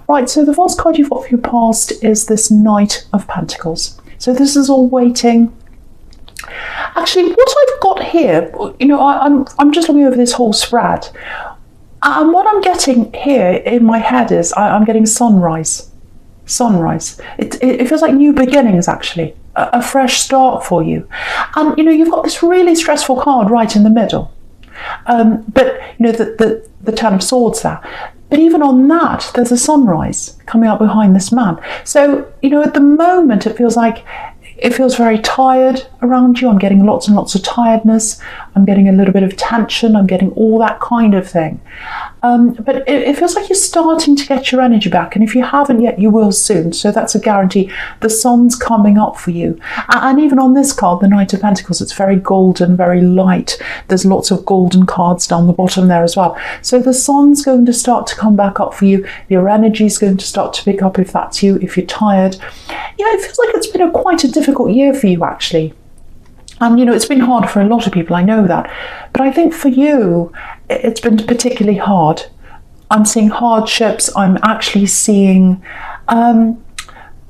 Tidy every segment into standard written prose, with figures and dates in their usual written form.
Right, so the first card you've got for your past is this Knight of Pentacles. So this is all waiting. Actually, what I've got here, I'm just looking over this whole spread, and what I'm getting here in my head is I'm getting sunrise. Sunrise. It feels like new beginnings, actually, a fresh start for you. And you've got this really stressful card right in the middle, but the Ten of Swords there. But even on that, there's a sunrise coming up behind this man. So at the moment, it feels very tired around you. I'm getting lots and lots of tiredness. I'm getting a little bit of tension. I'm getting all that kind of thing. But it feels like you're starting to get your energy back. And if you haven't yet, you will soon. So that's a guarantee. The sun's coming up for you. And even on this card, the Knight of Pentacles, it's very golden, very light. There's lots of golden cards down the bottom there as well. So the sun's going to start to come back up for you. Your energy is going to start to pick up if that's you, if you're tired. It feels like it's been quite a difficult year for you, actually. And it's been hard for a lot of people, I know that. But I think for you, it's been particularly hard. I'm seeing hardships. I'm actually seeing, I'm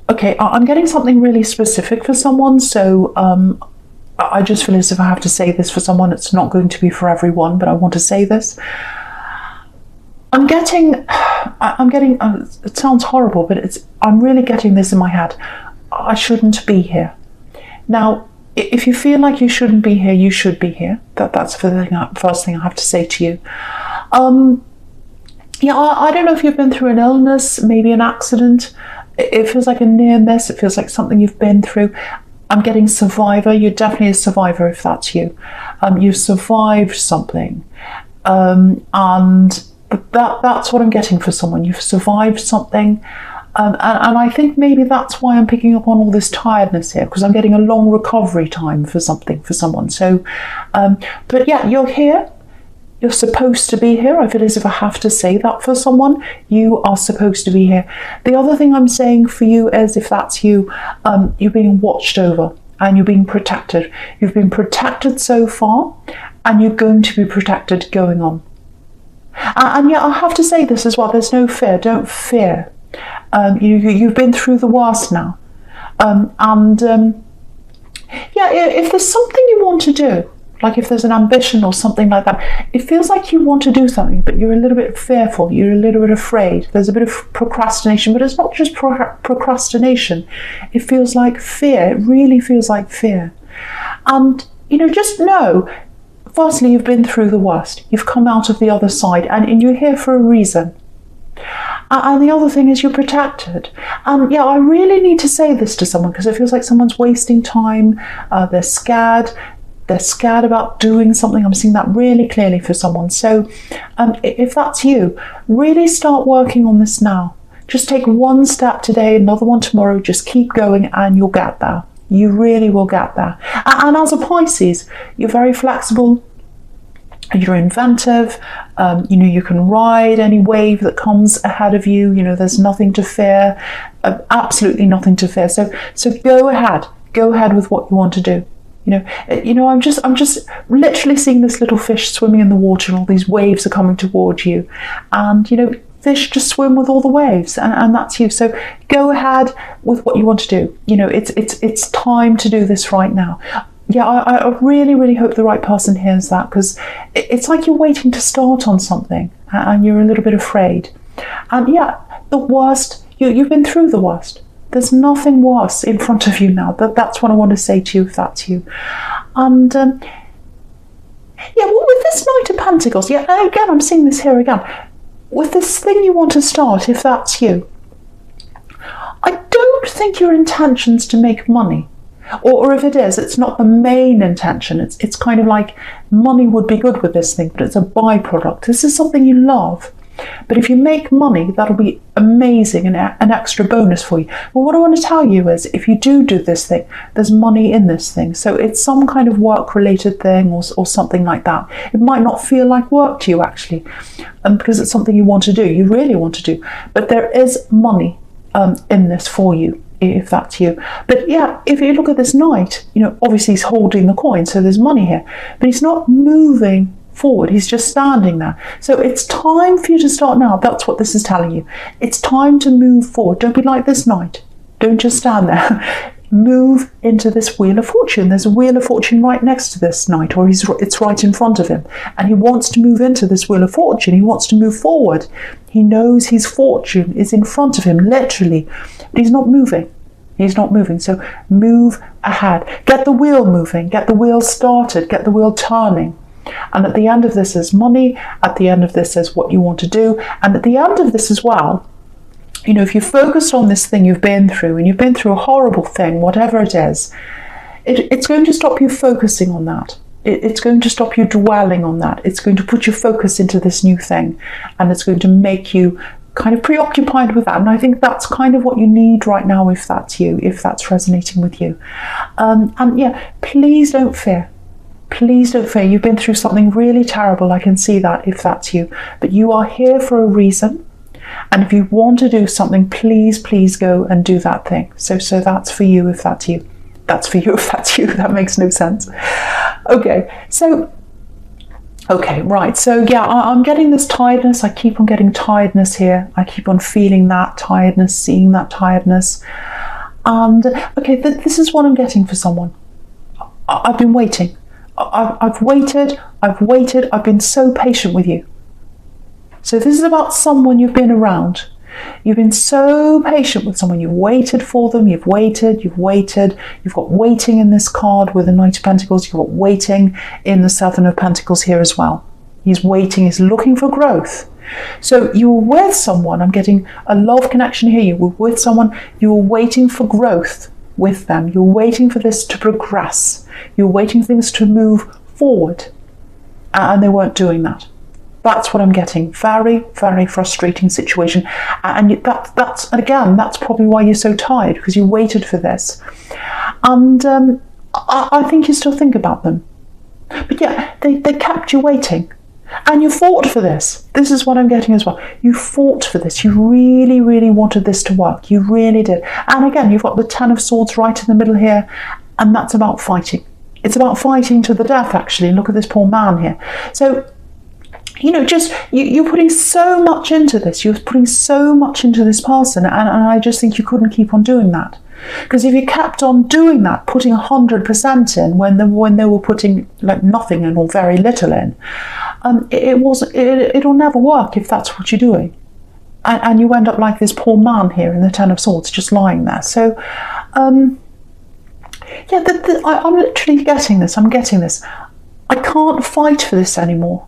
getting something really specific for someone. So I just feel as if I have to say this for someone. It's not going to be for everyone, but I want to say this. I'm getting, it sounds horrible, but I'm really getting this in my head. I shouldn't be here. Now, if you feel like you shouldn't be here, you should be here. That's the first thing I have to say to you. I don't know if you've been through an illness, maybe an accident. It feels like a near miss. It feels like something you've been through. I'm getting survivor. You're definitely a survivor if that's you. You've survived something. And that's what I'm getting for someone. You've survived something. And I think maybe that's why I'm picking up on all this tiredness here, because I'm getting a long recovery time for someone. So, but yeah, you're here. You're supposed to be here. I feel as if I have to say that for someone. You are supposed to be here. The other thing I'm saying for you is, if that's you, you're being watched over and you're being protected. You've been protected so far, and you're going to be protected going on. And yeah, I have to say this as well. There's no fear. Don't fear. You've been through the worst now. If there's something you want to do, like if there's an ambition or something like that, it feels like you want to do something, but you're a little bit fearful, you're a little bit afraid. There's a bit of procrastination, but it's not just procrastination. It feels like fear. It really feels like fear. And, just know, firstly, you've been through the worst. You've come out of the other side, and you're here for a reason. And the other thing is, you're protected. And I really need to say this to someone, because it feels like someone's wasting time. They're scared. They're scared about doing something. I'm seeing that really clearly for someone. So if that's you, really start working on this now. Just take one step today, another one tomorrow. Just keep going and you'll get there. You really will get there. And as a Pisces, you're very flexible. You're inventive. You can ride any wave that comes ahead of you. There's nothing to fear. Absolutely nothing to fear. So go ahead. Go ahead with what you want to do. I'm just literally seeing this little fish swimming in the water, and all these waves are coming towards you. And fish just swim with all the waves, and that's you. So go ahead with what you want to do. It's time to do this right now. Yeah, I really, really hope the right person hears that, because it's like you're waiting to start on something and you're a little bit afraid. And yeah, the worst, you've been through the worst. There's nothing worse in front of you now. That's what I want to say to you, if that's you. And with this Knight of Pentacles, again, I'm seeing this here again. With this thing you want to start, if that's you, I don't think your intention's to make money. Or if it is, it's not the main intention. It's kind of like money would be good with this thing, but it's a byproduct. This is something you love. But if you make money, that'll be amazing and an extra bonus for you. But what I want to tell you is, if you do this thing, there's money in this thing. So it's some kind of work-related thing or something like that. It might not feel like work to you, actually, because it's something you want to do. You really want to do. But there is money in this for you, if that's you. But yeah, if you look at this knight, obviously he's holding the coin, so there's money here. But he's not moving forward. He's just standing there. So it's time for you to start now. That's what this is telling you. It's time to move forward. Don't be like this knight. Don't just stand there. Move into this Wheel of Fortune. There's a Wheel of Fortune right next to this knight, or it's right in front of him. And he wants to move into this Wheel of Fortune. He wants to move forward. He knows his fortune is in front of him, literally. But he's not moving. He's not moving. So move ahead. Get the wheel moving. Get the wheel started. Get the wheel turning. And at the end of this is money. At the end of this is what you want to do. And at the end of this as well, you know, if you focused on this thing you've been through, and you've been through a horrible thing, whatever it is, it's going to stop you focusing on that. It's going to stop you dwelling on that. It's going to put your focus into this new thing, and it's going to make you kind of preoccupied with that. And I think that's kind of what you need right now, if that's you, if that's resonating with you. And yeah, please don't fear. Please don't fear. You've been through something really terrible. I can see that, if that's you. But you are here for a reason. And if you want to do something, please go and do that thing. So that's for you, if that's you. That's for you, if that's you. That makes no sense. Okay, right. So yeah, I'm getting this tiredness. I keep on getting tiredness here. I keep on feeling that tiredness, seeing that tiredness. And okay, this is what I'm getting for someone. I've been waiting. I've waited. I've been so patient with you. So this is about someone you've been around. You've been so patient with someone. You've waited for them. You've waited. You've got waiting in this card with the Knight of Pentacles. You've got waiting in the Seven of Pentacles here as well. He's waiting. He's looking for growth. So you were with someone. I'm getting a love connection here. You were with someone. You were waiting for growth with them. You're waiting for this to progress. You're waiting for things to move forward. And they weren't doing that. That's what I'm getting. Very, very frustrating situation. And that's probably why you're so tired, because you waited for this. And I think you still think about them. But yeah, they kept you waiting. And you fought for this. This is what I'm getting as well. You fought for this. You really, really wanted this to work. You really did. And again, you've got the Ten of Swords right in the middle here. And that's about fighting. It's about fighting to the death, actually. Look at this poor man here. So, you know, just you're putting so much into this. You're putting so much into this person, and I just think you couldn't keep on doing that. Because if you kept on doing that, putting 100% in when they were putting like nothing in or very little in, it'll never work if that's what you're doing, and you end up like this poor man here in the Ten of Swords, just lying there. So, yeah, I'm literally getting this. I'm getting this. I can't fight for this anymore.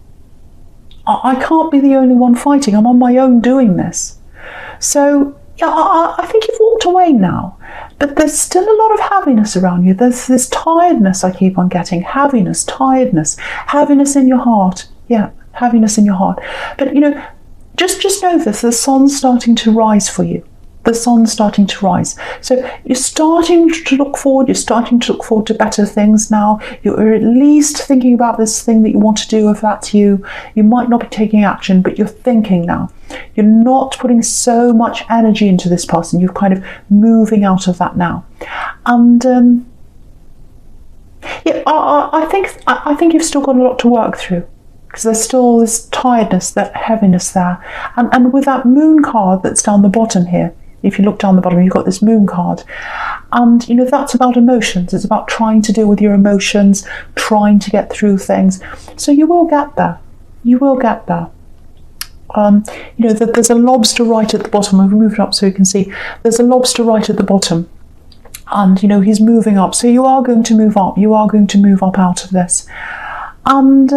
I can't be the only one fighting. I'm on my own doing this. So, yeah, I think you've walked away now. But there's still a lot of heaviness around you. There's this tiredness I keep on getting. Heaviness, tiredness, heaviness in your heart. Yeah, heaviness in your heart. But, you know, just know this. The sun's starting to rise for you. The sun's starting to rise. So you're starting to look forward. You're starting to look forward to better things now. You're at least thinking about this thing that you want to do, if that's you. You might not be taking action, but you're thinking now. You're not putting so much energy into this person. You're kind of moving out of that now. And yeah, I think you've still got a lot to work through. Because there's still this tiredness, that heaviness there. And with that moon card that's down the bottom here, if you look down the bottom, you've got this moon card. And, you know, that's about emotions. It's about trying to deal with your emotions, trying to get through things. So you will get there. You will get there. You know, there's a lobster right at the bottom. I've moved it up so you can see. There's a lobster right at the bottom. And, you know, he's moving up. So you are going to move up. You are going to move up out of this. And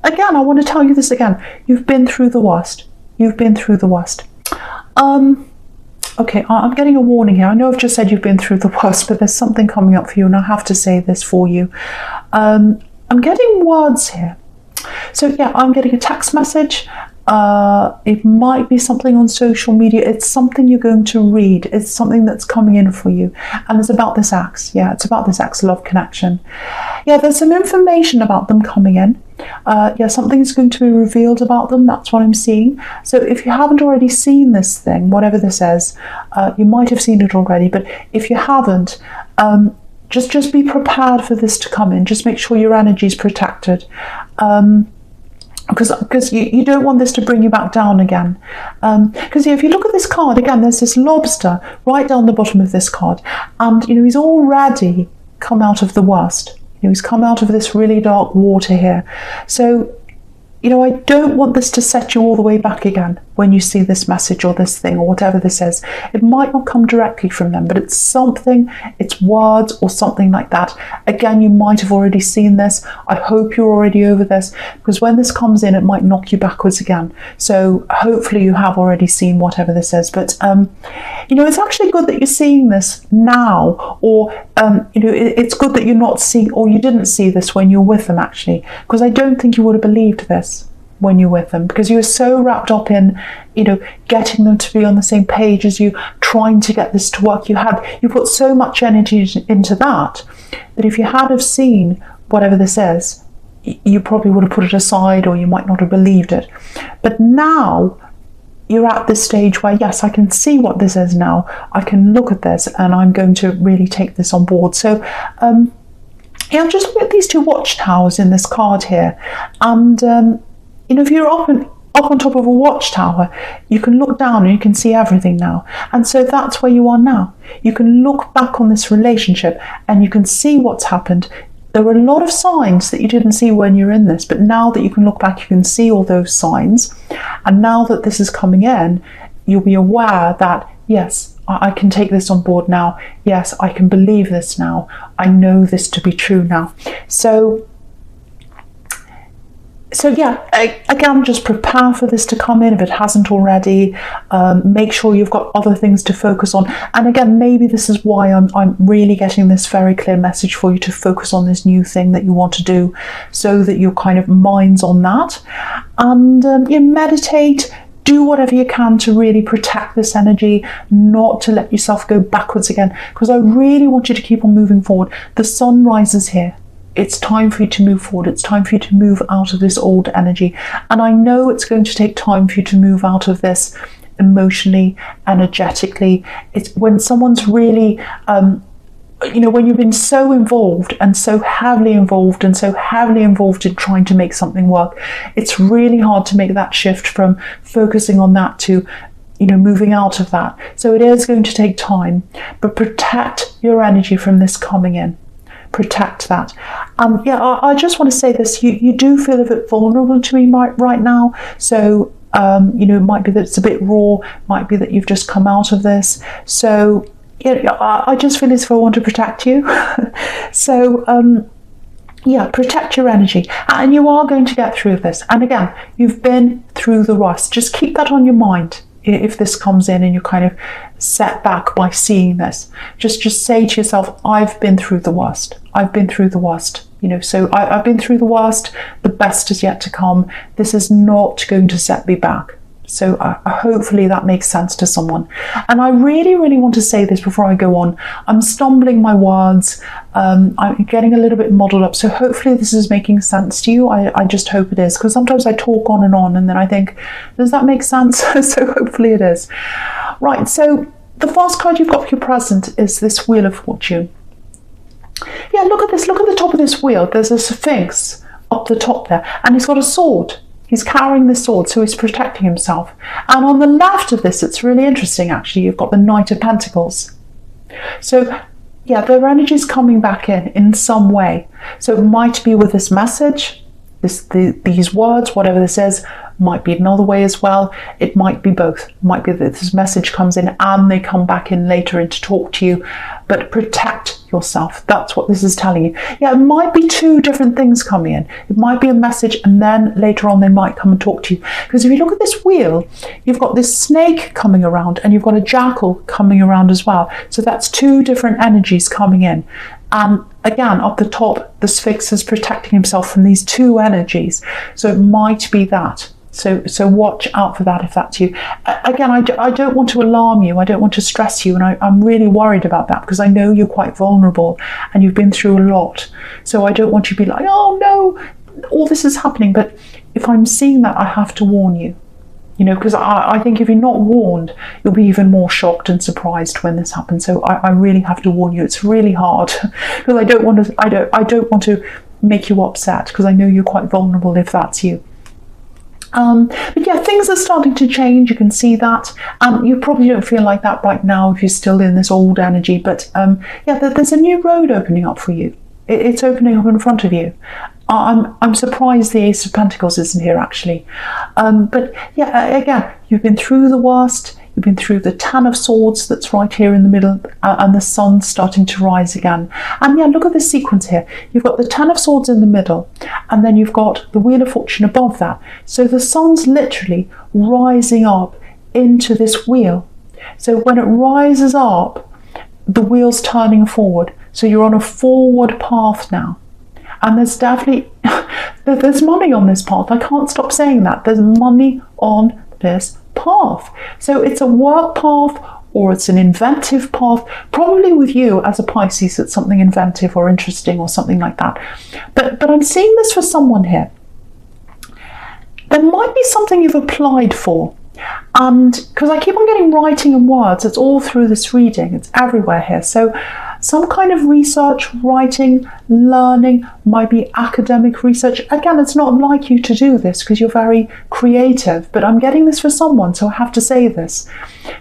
again, I want to tell you this again. You've been through the worst. You've been through the worst. Okay, I'm getting a warning here. I know I've just said you've been through the worst, but there's something coming up for you, and I have to say this for you. I'm getting words here. So yeah, I'm getting a text message. It might be something on social media. It's something you're going to read. It's something that's coming in for you. And it's about this ex. Yeah, it's about this ex love connection. Yeah, there's some information about them coming in. Yeah, something's going to be revealed about them. That's what I'm seeing. So if you haven't already seen this thing, whatever this is, you might have seen it already. But if you haven't, just be prepared for this to come in. Just make sure your energy is protected. because you don't want this to bring you back down again. Because if you look at this card again, there's this lobster right down the bottom of this card, and he's already come out of the worst. He's come out of this really dark water here. So I don't want this to set you all the way back again when you see this message or this thing or whatever this is. It might not come directly from them, but it's something, it's words or something like that. Again, you might have already seen this. I hope you're already over this, because when this comes in, it might knock you backwards again. So hopefully you have already seen whatever this is. But, it's actually good that you're seeing this now, or, it's good that you're not seeing, or you didn't see this when you're with them, actually, because I don't think you would have believed this when you're with them, because you were so wrapped up in getting them to be on the same page as you, trying to get this to work. You put so much energy into that if you had have seen whatever this is, you probably would have put it aside, or you might not have believed it. But now you're at this stage where, yes, I can see what this is now, I can look at this, and I'm going to really take this on board. So just look at these two watchtowers in this card here, and if you're up on top of a watchtower, you can look down and you can see everything now. And so that's where you are now. You can look back on this relationship and you can see what's happened. There were a lot of signs that you didn't see when you're in this, but now that you can look back, you can see all those signs. And now that this is coming in, you'll be aware that, yes, I can take this on board now. Yes, I can believe this now. I know this to be true now. So yeah, again, just prepare for this to come in if it hasn't already. Make sure you've got other things to focus on. And again, maybe this is why I'm really getting this very clear message for you to focus on this new thing that you want to do, so that your kind of mind's on that. And you meditate, do whatever you can to really protect this energy, not to let yourself go backwards again, because I really want you to keep on moving forward. The sun rises here. It's time for you to move forward. It's time for you to move out of this old energy. And I know it's going to take time for you to move out of this emotionally, energetically. It's when someone's really, when you've been so involved and so heavily involved and so heavily involved in trying to make something work, it's really hard to make that shift from focusing on that to moving out of that. So it is going to take time, but protect your energy from this coming in. Protect that. I just want to say this, you do feel a bit vulnerable to me right now. So it might be that it's a bit raw, might be that you've just come out of this. So I just feel as if I want to protect you. So protect your energy, and you are going to get through this. And again, you've been through the worst. Just keep that on your mind. If this comes in and you're kind of set back by seeing this, just say to yourself, I've been through the worst. I've been through the worst. So I've been through the worst. The best is yet to come. This is not going to set me back. So hopefully that makes sense to someone. And I really, really want to say this before I go on. I'm stumbling my words. I'm getting a little bit muddled up. So hopefully this is making sense to you. I just hope it is, because sometimes I talk on and then I think, does that make sense? So hopefully it is. Right, so the first card you've got for your present is this Wheel of Fortune. Yeah, look at this. Look at the top of this wheel. There's a Sphinx up the top there, and he's got a sword. He's carrying the sword, so he's protecting himself. And on the left of this, it's really interesting, actually. You've got the Knight of Pentacles. So, yeah, their energy is coming back in some way. So it might be with this message, these words, whatever this is, might be another way as well. It might be both. It might be that this message comes in and they come back in later in to talk to you. But protect yourself. That's what this is telling you. Yeah, it might be two different things coming in. It might be a message, and then later on they might come and talk to you. Because if you look at this wheel, you've got this snake coming around and you've got a jackal coming around as well. So that's two different energies coming in. And again, up the top, the Sphinx is protecting himself from these two energies. So it might be that. So watch out for that if that's you. Again, I don't want to alarm you. I don't want to stress you. And I'm really worried about that, because I know you're quite vulnerable and you've been through a lot. So I don't want you to be like, oh no, all this is happening. But if I'm seeing that, I have to warn you. Because I think if you're not warned, you'll be even more shocked and surprised when this happens. So I really have to warn you. It's really hard, because I don't want to make you upset, because I know you're quite vulnerable if that's you. But yeah, things are starting to change. You can see that. You probably don't feel like that right now if you're still in this old energy. But yeah, there's a new road opening up for you. It's opening up in front of you. I'm surprised the Ace of Pentacles isn't here actually. But yeah, again, you've been through the worst. You've been through the Ten of Swords that's right here in the middle, and the sun's starting to rise again. And yeah, look at this sequence here. You've got the Ten of Swords in the middle, and then you've got the Wheel of Fortune above that. So the sun's literally rising up into this wheel. So when it rises up, the wheel's turning forward. So you're on a forward path now. And there's definitely, there's money on this path. I can't stop saying that. There's money on this path. So it's a work path or it's an inventive path. Probably with you as a Pisces, it's something inventive or interesting or something like that. But I'm seeing this for someone here. There might be something you've applied for. And because I keep on getting writing and words, it's all through this reading. It's everywhere here. So some kind of research, writing, learning, might be academic research. Again, it's not like you to do this because you're very creative, but I'm getting this for someone, so I have to say this.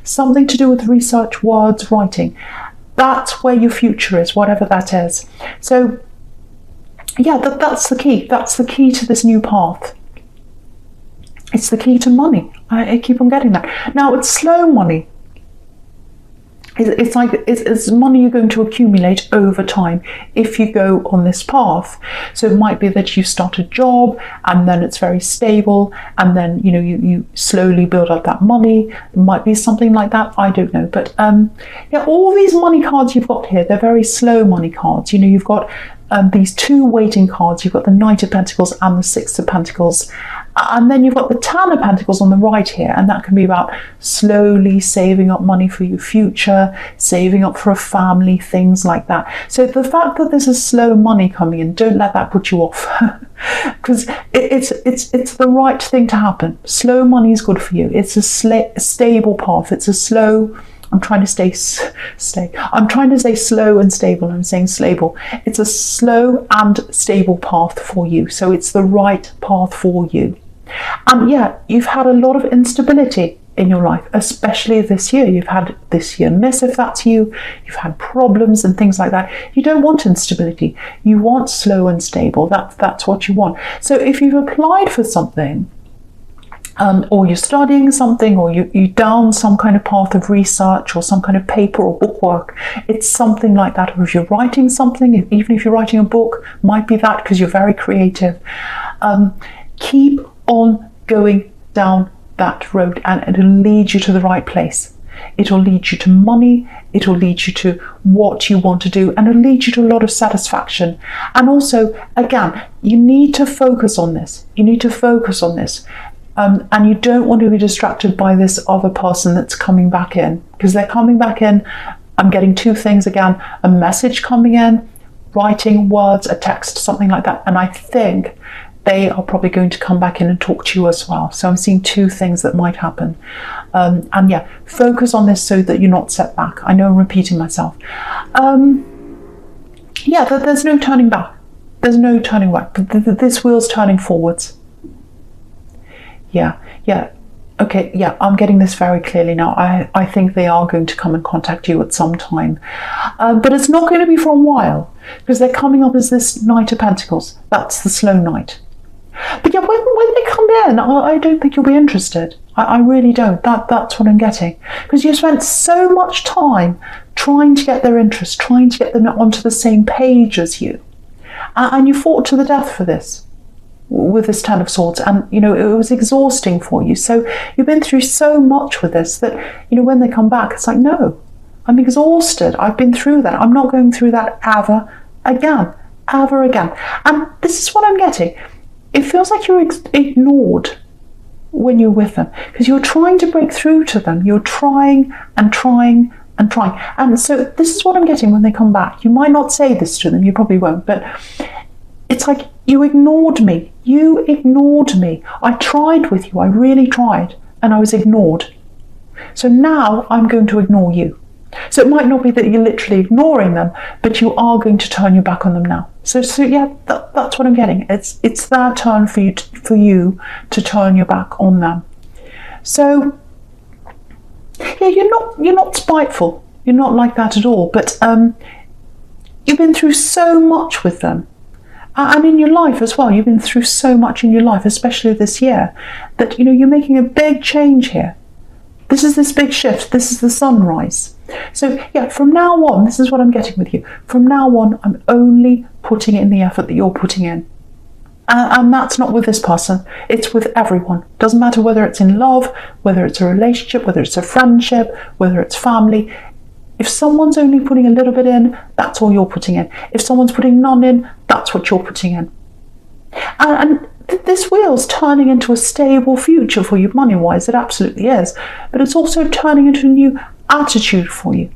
Something to do with research, words, writing. That's where your future is, whatever that is. So yeah, that's the key. That's the key to this new path. It's the key to money. I keep on getting that. Now, it's slow money. It's like it's money you're going to accumulate over time if you go on this path. So it might be that you start a job and then it's very stable, and then you slowly build up that money. It might be something like that. I don't know. But yeah, all these money cards you've got here, they're very slow money cards. You've got these two waiting cards. You've got the Knight of Pentacles and the Six of Pentacles. And then you've got the Ten of Pentacles on the right here, and that can be about slowly saving up money for your future, saving up for a family, things like that. So the fact that there's a slow money coming in, don't let that put you off, because it's the right thing to happen. Slow money is good for you. It's a stable path. It's a slow. I'm trying to I'm trying to say slow and stable. I'm saying stable. It's a slow and stable path for you. So it's the right path for you. And yeah, you've had a lot of instability in your life, especially this year. You've had this year miss, if that's you. You've had problems and things like that. You don't want instability. You want slow and stable. That's what you want. So if you've applied for something, or you're studying something, or you down some kind of path of research or some kind of paper or bookwork, it's something like that. Or if you're writing something, even if you're writing a book, might be that because you're very creative. Keep on going down that road, and it'll lead you to the right place. It'll lead you to money, it'll lead you to what you want to do, and it'll lead you to a lot of satisfaction. And also, again, you need to focus on this. You need to focus on this. And you don't want to be distracted by this other person that's coming back in, because they're coming back in. I'm getting two things again: a message coming in, writing, words, a text, something like that. And I think they are probably going to come back in and talk to you as well. So I'm seeing two things that might happen. And yeah, focus on this so that you're not set back. I know I'm repeating myself. Yeah, there's no turning back. There's no turning back. This wheel's turning forwards. Yeah. Okay, yeah, I'm getting this very clearly now. I think they are going to come and contact you at some time. But it's not going to be for a while, because they're coming up as this Knight of Pentacles. That's the slow knight. But yeah, when they come in, I don't think you'll be interested. I really don't. That's what I'm getting. Because you spent so much time trying to get their interest, trying to get them onto the same page as you. And you fought to the death for this, with this Ten of Swords, and it was exhausting for you. So you've been through so much with this that when they come back, it's like, no, I'm exhausted. I've been through that. I'm not going through that ever again. And this is what I'm getting. It feels like you're ignored when you're with them, because you're trying to break through to them. You're trying and trying and trying. And so this is what I'm getting when they come back. You might not say this to them, you probably won't, but it's like, you ignored me. You ignored me. I tried with you. I really tried, and I was ignored. So now I'm going to ignore you. So it might not be that you're literally ignoring them, but you are going to turn your back on them now. So yeah, that's what I'm getting. It's their turn for you to turn your back on them. So yeah, you're not spiteful. You're not like that at all. But you've been through so much with them. And in your life as well, you've been through so much in your life, especially this year, that you're making a big change here. This is this big shift. This is the sunrise. So yeah, from now on, this is what I'm getting with you. From now on, I'm only putting in the effort that you're putting in. And that's not with this person. It's with everyone. Doesn't matter whether it's in love, whether it's a relationship, whether it's a friendship, whether it's family. If someone's only putting a little bit in, that's all you're putting in. If someone's putting none in, that's what you're putting in. And this wheel's turning into a stable future for you money-wise. It absolutely is. But it's also turning into a new attitude for you.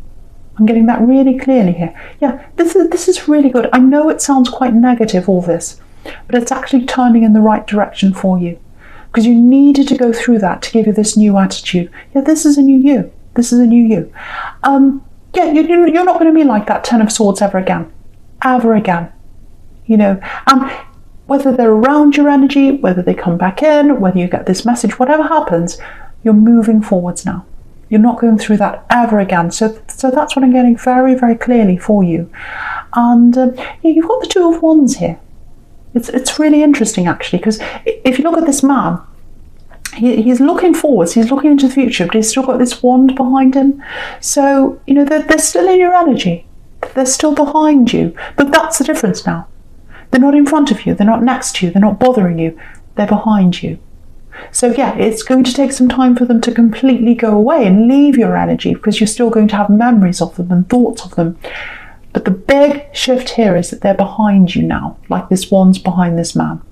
I'm getting that really clearly here. Yeah, this is really good. I know it sounds quite negative, all this, but it's actually turning in the right direction for you. Because you needed to go through that to give you this new attitude. Yeah, this is a new you. This is a new you. Yeah, you're not going to be like that Ten of Swords ever again. Ever again. Whether they're around your energy, whether they come back in, whether you get this message, whatever happens, you're moving forwards now. You're not going through that ever again. So that's what I'm getting very, very clearly for you. And yeah, you've got the Two of Wands here. It's really interesting, actually, because if you look at this man, he's looking forwards, he's looking into the future, but he's still got this wand behind him. So, they're still in your energy. They're still behind you. But that's the difference now. They're not in front of you. They're not next to you. They're not bothering you. They're behind you. So yeah, it's going to take some time for them to completely go away and leave your energy, because you're still going to have memories of them and thoughts of them. But the big shift here is that they're behind you now, like this wand's behind this man.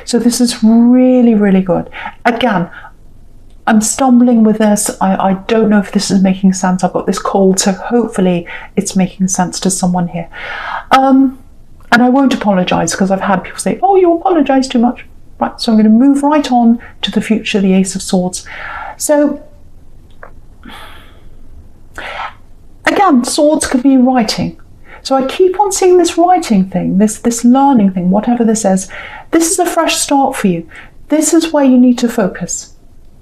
So this is really, really good. Again, I'm stumbling with this. I don't know if this is making sense. I've got this cold, so hopefully it's making sense to someone here. And I won't apologise, because I've had people say, oh, you apologise too much. Right, so I'm going to move right on to the future, the Ace of Swords. So, again, swords could be writing. So I keep on seeing this writing thing, this learning thing, whatever this is. This is a fresh start for you. This is where you need to focus.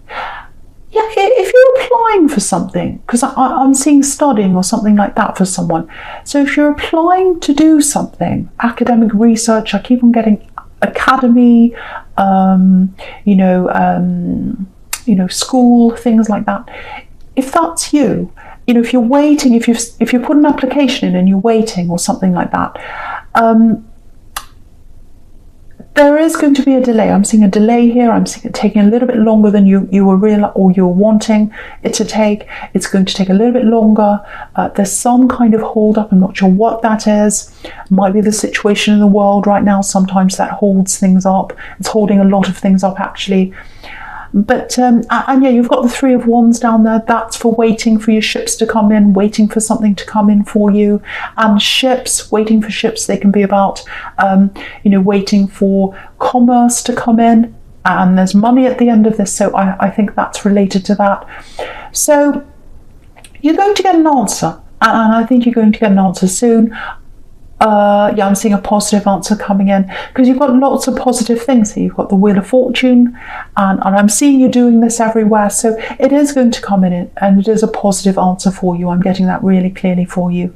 Yeah, if you're applying for something, because I'm seeing studying or something like that for someone. So if you're applying to do something, academic research, I keep on getting academy, school, things like that. If that's you, if you're waiting, if you put an application in and you're waiting or something like that, there is going to be a delay. I'm seeing a delay here. I'm seeing it taking a little bit longer than you were real or you were wanting it to take. It's going to take a little bit longer. There's some kind of hold up. I'm not sure what that is. It might be the situation in the world right now. Sometimes that holds things up. It's holding a lot of things up, actually. But and yeah, you've got the Three of Wands down there. That's for waiting for your ships to come in, waiting for something to come in for you. And ships, waiting for ships, they can be about waiting for commerce to come in, and there's money at the end of this, so I think that's related to that. So you're going to get an answer, and I think you're going to get an answer soon. Yeah, I'm seeing a positive answer coming in, because you've got lots of positive things here. You've got the Wheel of Fortune, and I'm seeing you doing this everywhere, so it is going to come in, and it is a positive answer for you. I'm getting that really clearly for you.